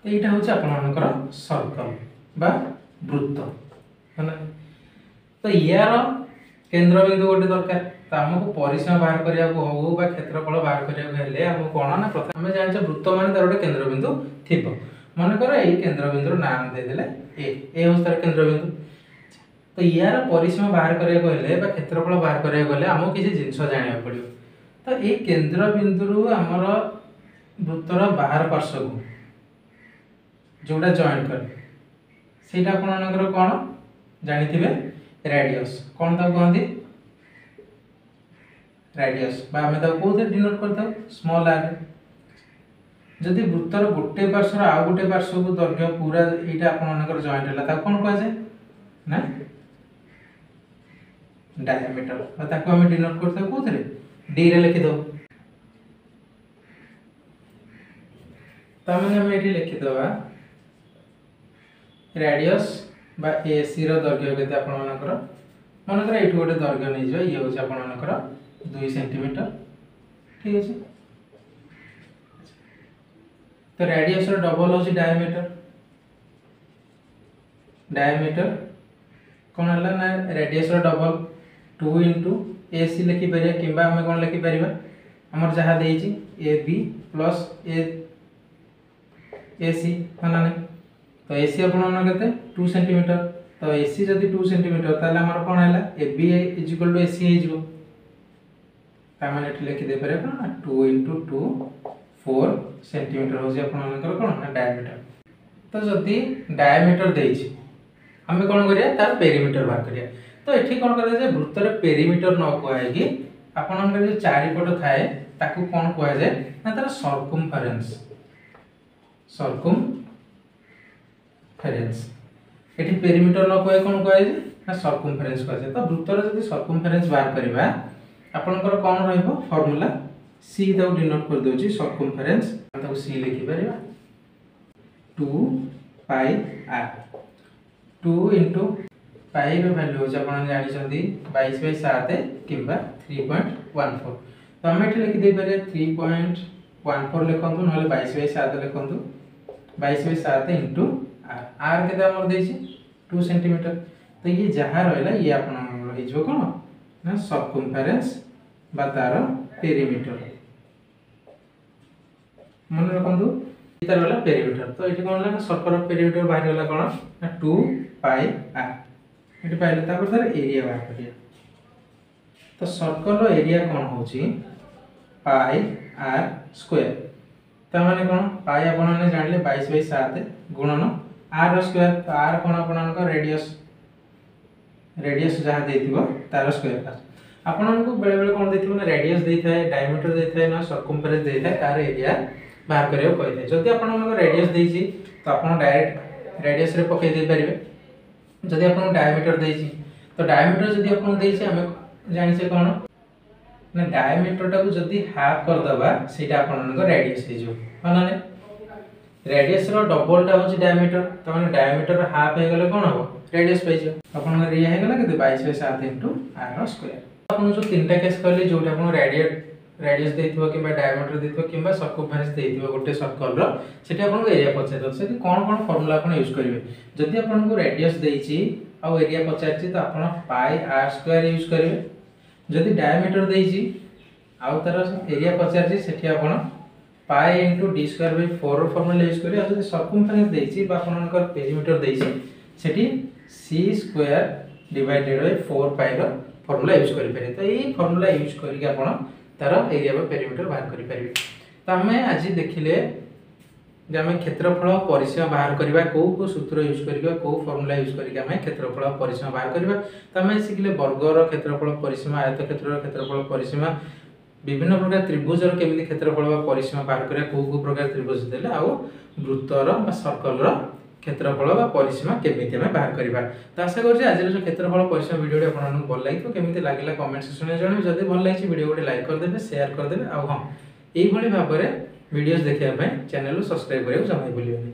तो यहाँ हूँ आप सर्कल बा वृत्त है। तो यार केन्द्रबिंदु गोटे दरकार। तो आमको परिसीमा बाहर करने हो क्षेत्रफल बाहर करने आमको कौन ना प्रथम आम जाने वृत्त मान तार गोटे केन्द्रबिंदु थी। मनकर यही केन्द्रबिंदु नाम देदेले ए हूँ तार केन्द्रबिंदु। तो यार परिसीमा बाहर करने क्षेत्रफल बाहर करने आमको किसी जिनस जाना पड़ो। तो ये केन्द्रबिंदु आमर वृत्तर बाहर पार्श्व को जोड़ा जॉइंट कर सीटा आपनकर कौन जानिथिबे रेडियस कौन ताको कहंती रेडियस बा हमें ताको कोथे डिनोट करता स्मॉल आर। जदि वृत्तर गोटे पार्श्व आ गोटे पार्श्व को दैर्घ्य पूरा एटा आपनकर जॉइंट हला ताको कौन कह जाय ना डायमीटर बा ताको हमें डिनोट करता कोथे डी रे लिखि दो। तमें हम एठी लिखि दवा रेडियस बा एसी रो दैर्घ्य केते आपण मानकर मनकर एठु गोटे दैर्घ्य नै जो ये होछ आपण मानकर 2 सेंटीमीटर ठीक अछि। तो रेडियस रो डबल होछ डायमीटर। डायमीटर कोन हला ना रेडियस रो डबल 2 into एसी लिखि परिया किबा हम कोन लिखि परिबा हमर जहा देइछि AB प्लस एसी माना नै। तो एसी आपन केते 2 सेंटीमीटर। तो एसी जदि 2 सेंटीमीटर ताले हमर कोन हैला AB is equal to AC हे जिवो। ता माने एठी लिखि दे पारे कोन 2 into 2 4 सेंटीमीटर होसी आपन मानकर कोन ना डायमीटर। तो जदि डायमीटर देइछि हमें कोन करिया तार पेरीमीटर बाहर करिया। तो एठी कोन करिया जे वृत्तर पेरीमीटर न कोइ कि आपन जो चारिपट थाए ताकू कोन कोइ जे ना तार सर्कमफेरेंस एठी पेरीमीटर न कोइ कोन कोइ जे ना सर्कमफेरेंस कोइ जे। तो वृत्तर जदि सर्कमफेरेंस बाहर करबा आपनकर कोन रहइबो फार्मूला सी दाउ डिनोट कर दोछि सर्कमफेरेंस ताकू सी लिखि परिबा 2 पाई r 2 into पाई रो वैल्यू होछ आपन जानि छथि 22/7 किबा 3.14। तो हम एठी लिखि दे पारे 3.14 लिखंतु नहले 22/7 लिखंतु 22/7 into r r केते हमर देछि 2 सेंटीमीटर। तो ये जहा रहला ये आपन रहि जो कोन ना सर्कमफेरेंस बा तार पेरीमीटर मन रखंतु इतार वाला पेरीमीटर। तो एठी कोन ना सर्कल पेरीमीटर बाहर होला कोन ना 2 पाई r एठी पाइले तापर तार एरिया बाहर करिया। तो सर्कल रो एरिया कोन होची पाई r स्क्वायर। त माने कोन पाई आपण ने जानले 22/7 गुणन r रो स्क्वायर। तो r कोन आपण का रेडियस जहा देथिबो तार स्क्वायर आपण को बेले बेले कोन देथिबो ना रेडियस देथाय डायमीटर देथाय ना सर्कमफेरेंस देथाय तार एरिया बाहर करियो कहले। जदि आपण को रेडियस देछि तो आपण डायरेक्ट रेडियस रे पके दे परिबे। जदि आपण डायमीटर देछि तो डायमीटर जदि आपण देछि हम जानि छै कोन ना डायमीटर टा को जदि हाफ कर दबा सेटा आपण को रेडियस हे जो माने ने रेडियस रो डबल टा होछि डायमीटर। त माने डायमीटर हाफ हे गेले कोन हो रेडियस पे जो आपण को एरिया हे गेला केते 22/7 into r रो स्क्वायर। आपण जो तीनटा केस कहले जोटा आपण रेडियस देथिबो किबा डायमीटर देथिबो किबा सर्कमफेरेंस देथिबो गोटे सर्कल रो सेठी आपण को एरिया पचार से कोन कोन फार्मूला आपण यूज करिवे। जदि आपण को रेडियस देछि आ एरिया पचारछि तो आपण पाई r स्क्वायर यूज करिवे। जदि डायमीटर देछि आ तार एरिया पचारछि सेठी आपण pi into d square by 4 रो फार्मूला यूज करिवे। आ जदि सर्कमफेरेंस देछि बा आपनकर पेरीमीटर देछि सेठी c square divided by 4 pi रो फार्मूला यूज करि पारे। तो ये फार्मूला यूज करिके आपण तार एरिया बा पेरीमीटर बाहर करि परिबे। तो हमें आज देखिले जे हमें क्षेत्रफल परिसीमा बाहर करबा को सूत्र यूज करबा को फार्मूला यूज करके हमें क्षेत्रफल परिसीमा बाहर करबा। तो हमें सिखले वर्गर क्षेत्रफल परिसीमा आयतक्षेत्रर क्षेत्रफल परिसीमा विभिन्न प्रकार त्रिभुजर केमिति क्षेत्रफल बा परिसीमा बाहर करबा को प्रकार त्रिभुज देले आ वृत्तर बा सर्कल रो क्षेत्रफल बा परिसीमा केमिति हमें बाहर करबा। तो आशा करछि आज जो क्षेत्रफल परिसीमा वीडियोटी आपन भल लागितो केमिति लागिला कमेंट सेक्शन में जणाबे। जदि भल लागिछि वीडियो गोटे लाइक कर देबे शेयर कर देबे आ हां एई भली भाबरे वीडियोस देखिया पय चैनल को सब्सक्राइब करियो जमाई भूलियोनी।